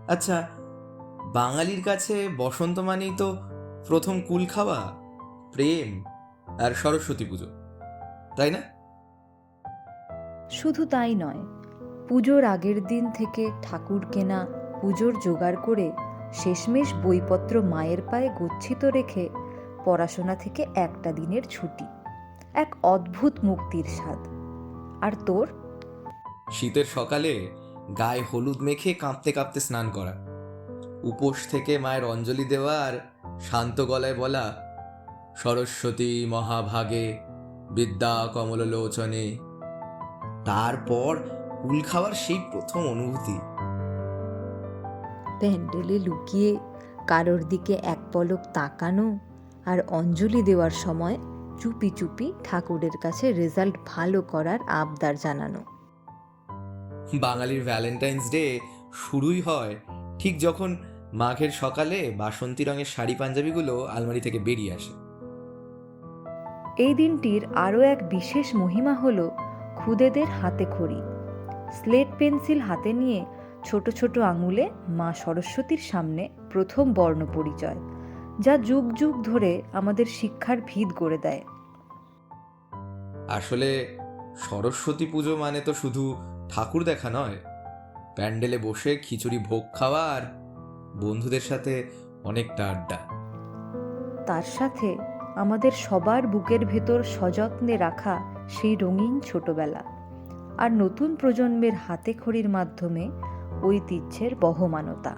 আচ্ছা, বাঙালির কাছে বসন্ত মানেই তো প্রথম কুল খাওয়া, প্রেম আর সরস্বতী পুজো, তাই না? শুধু তাই নয়, পুজোর আগের দিন থেকে ঠাকুর কেনা, পুজোর জোগাড় করে শেষমেশ বইপত্র মায়ের পায়ে গচ্ছিত রেখে পড়াশোনা থেকে একটা দিনের ছুটি, এক অদ্ভুত মুক্তির স্বাদ। আর তোর? শীতের সকালে গায়ে হলুদ মেখে কাঁপতে কাঁপতে স্নান করা, উপোস থেকে মায়ের অঞ্জলি দেওয়া আর শান্ত গলায় বলা, সরস্বতী মহাভাগে বিদ্যা কমললোচনে। তারপর কুল খাওয়ার সেই প্রথম অনুভূতি। প্যান্ডেলে লুকিয়ে কারোর দিকে এক পলক তাকানো, আর অঞ্জলি দেওয়ার সময় চুপি চুপি ঠাকুরের কাছে রেজাল্ট ভালো করার আবদার জানানো। বাঙালির ভ্যালেন্টাইন্স ডে শুরুই হয় ঠিক যখন মাঘের সকালে বাসন্তী রঙের শাড়ি পাঞ্জাবিগুলো আলমারি থেকে বেরিয়ে আসে। এই দিনটির আরও এক বিশেষ মহিমা হল খুদেদের হাতে খড়ি। স্লেট পেন্সিল হাতে নিয়ে ছোট ছোট আঙুলে মা সরস্বতীর সামনে প্রথম বর্ণ পরিচয়, যা যুগ যুগ ধরে আমাদের শিক্ষার ভিত গড়ে দেয়। আসলে সরস্বতী পুজো মানে তো শুধু ঠাকুর দেখা নয়, প্যান্ডেলে বসে খিচুড়ি ভোগ খাওয়া আর বন্ধুদের সাথে অনেকটা আড্ডা। তার সাথে আমাদের সবার বুকের ভেতর সযত্নে রাখা সেই রঙিন ছোটবেলা, আর নতুন প্রজন্মের হাতে খড়ির মাধ্যমে ঐতিহ্যের বহমানতা।